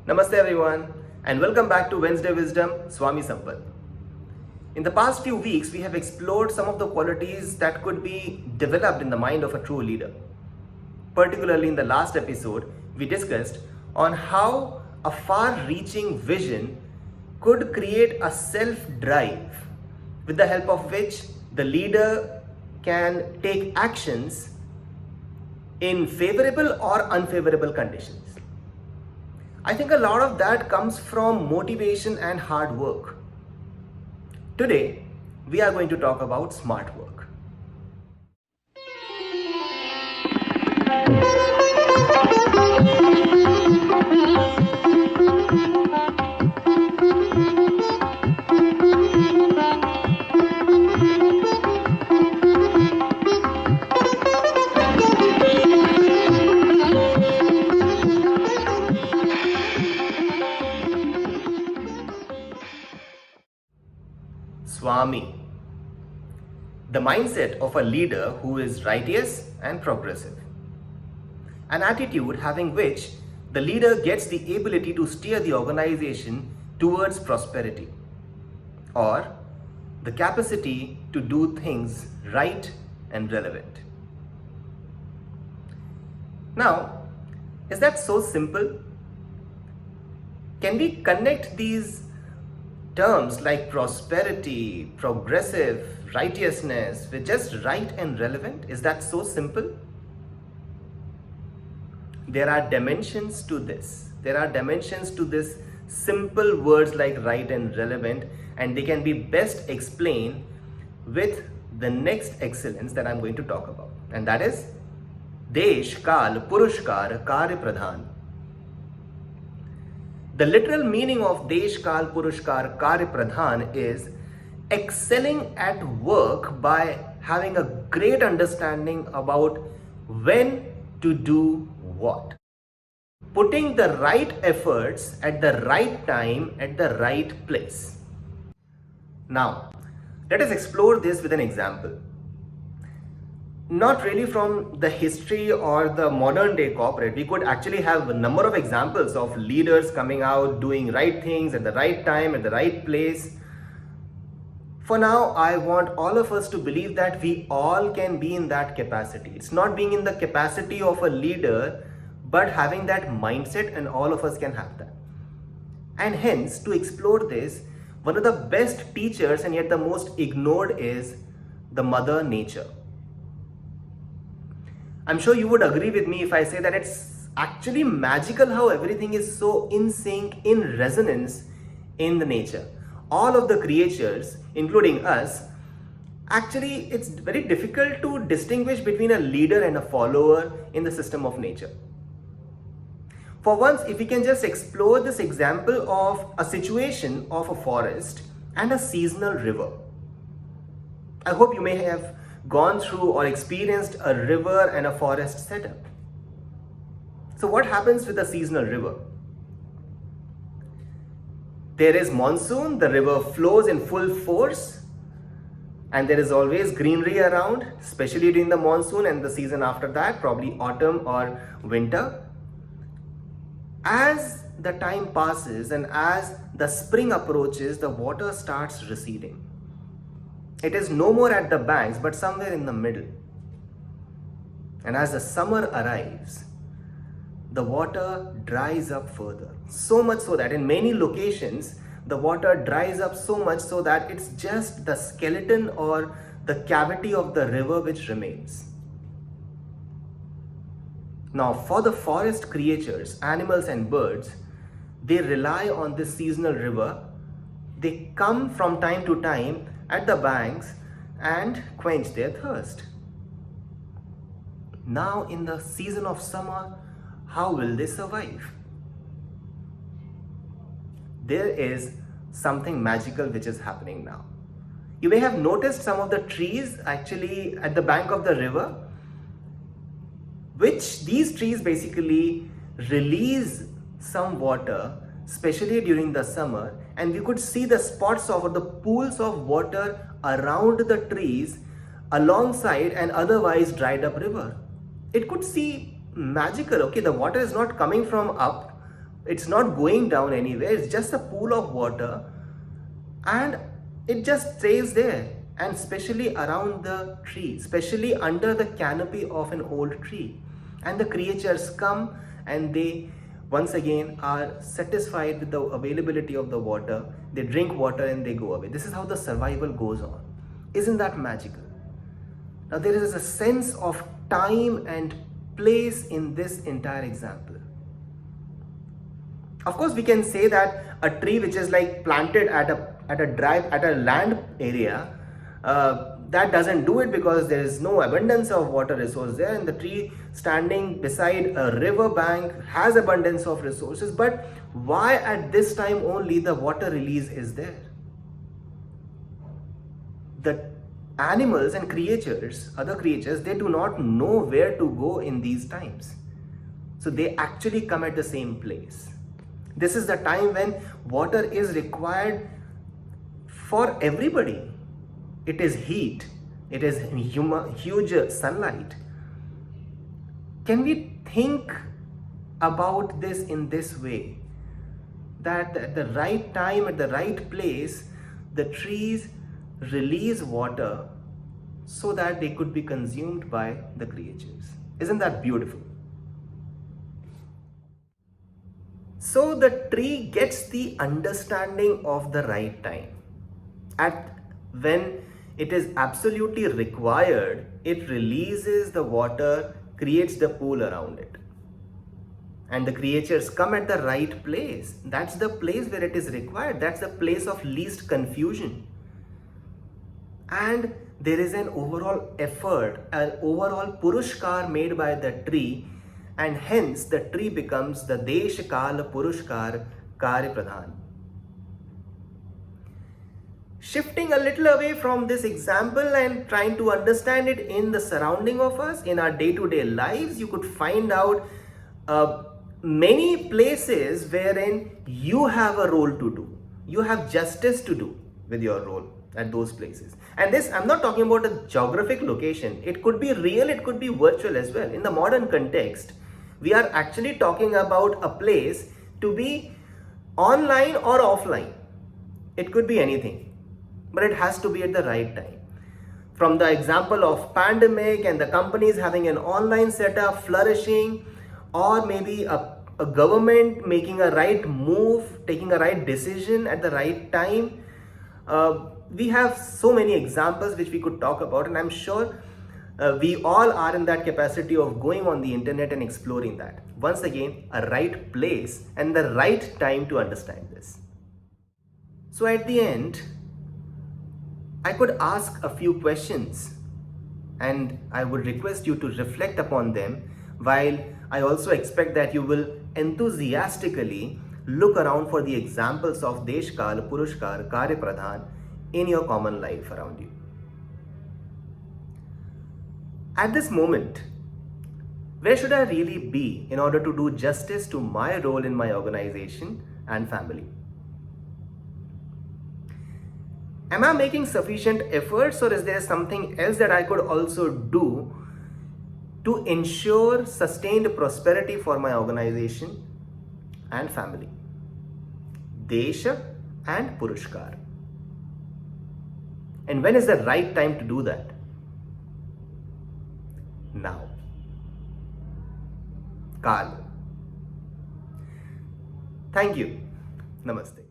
Namaste everyone and welcome back to Wednesday Wisdom, Swami Sampath. In the past few weeks, we have explored some of the qualities that could be developed in the mind of a true leader. Particularly in the last episode, we discussed on how a far-reaching vision could create a self-drive with the help of which the leader can take actions in favorable or unfavorable conditions. I think a lot of that comes from motivation and hard work. Today, we are going to talk about smart work. Swami, the mindset of a leader who is righteous and progressive. An attitude having which the leader gets the ability to steer the organization towards prosperity, or the capacity to do things right and relevant. Now, is that so simple? Can we connect these terms like prosperity, progressive, righteousness with just right and relevant? Is that so simple? There are dimensions to this. There are dimensions to this simple words like right and relevant, and they can be best explained with the next excellence that I'm going to talk about. And that is Desh, Kaal, Purushkaar, Karya, Pradhan. The literal meaning of Desh, Kaal, Purushkaar, Karya, Pradhan is excelling at work by having a great understanding about when to do what. Putting the right efforts at the right time at the right place. Now, let us explore this with an example. Not really from the history or the modern day corporate. We could actually have a number of examples of leaders coming out, doing right things at the right time, at the right place. For now, I want all of us to believe that we all can be in that capacity. It's not being in the capacity of a leader, but having that mindset, and all of us can have that. And hence, to explore this, one of the best teachers and yet the most ignored is the Mother Nature. I'm sure you would agree with me if I say that it's actually magical how everything is so in sync, in resonance in the nature. All of the creatures, including us, actually it's very difficult to distinguish between a leader and a follower in the system of nature. For once, if we can just explore this example of a situation of a forest and a seasonal river. I hope you may have gone through or experienced a river and a forest setup. So what happens with a seasonal river? There is monsoon, the river flows in full force, and there is always greenery around, especially during the monsoon and the season after that, probably autumn or winter. As the time passes and as the spring approaches, the water starts receding. It is no more at the banks, but somewhere in the middle. And as the summer arrives, the water dries up further. So much so that in many locations, the water dries up so much so that it's just the skeleton or the cavity of the river which remains. Now, for the forest creatures, animals and birds, they rely on this seasonal river. They come from time to time at the banks and quench their thirst. Now in the season of summer, how will they survive? There is something magical which is happening now. You may have noticed some of the trees actually at the bank of the river, which these trees basically release some water, especially during the summer, and we could see the spots of the pools of water around the trees alongside an otherwise dried up river. It could seem magical. Okay, the water is not coming from up, It's not going down anywhere. It's just a pool of water, and it just stays there. And especially around the tree, especially under the canopy of an old tree. And the creatures come and they once again are satisfied with the availability of the water. They drink water and they go away. This is how the survival goes on. Isn't that magical? Now there is a sense of time and place in this entire example. Of course, we can say that a tree which is like planted at a land area, that doesn't do it, because there is no abundance of water resource there, and the tree standing beside a river bank has abundance of resources. But why at this time only the water release is there? The animals and creatures, other creatures, they do not know where to go in these times. So they actually come at the same place. This is the time when water is required for everybody. It is heat. It is huge sunlight. Can we think about this in this way? That at the right time, at the right place, the trees release water so that they could be consumed by the creatures. Isn't that beautiful? So the tree gets the understanding of the right time. When it is absolutely required, it releases the water, creates the pool around it. And the creatures come at the right place. That's the place where it is required. That's the place of least confusion. And there is an overall effort, an overall Purushkaar made by the tree, and hence the tree becomes the Desh, Kaal, Purushkaar, Karya, Pradhan. Shifting a little away from this example and trying to understand it in the surrounding of us, in our day-to-day lives, you could find out many places wherein you have a role to do. You have justice to do with your role at those places. And this, I'm not talking about a geographic location. It could be real, it could be virtual as well. In the modern context, we are actually talking about a place to be online or offline. It could be anything, but it has to be at the right time. From the example of pandemic and the companies having an online setup flourishing, or maybe a government making a right move, taking a right decision at the right time. We have so many examples which we could talk about, and I'm sure we all are in that capacity of going on the internet and exploring that. Once again, a right place and the right time to understand this. So at the end, I could ask a few questions, and I would request you to reflect upon them, while I also expect that you will enthusiastically look around for the examples of Desh, Kaal, Purushkaar, Karya, Pradhan in your common life around you. At this moment, where should I really be in order to do justice to my role in my organization and family? Am I making sufficient efforts, or is there something else that I could also do to ensure sustained prosperity for my organization and family? Desha and Purushkar. And when is the right time to do that? Now. Kaal. Thank you. Namaste.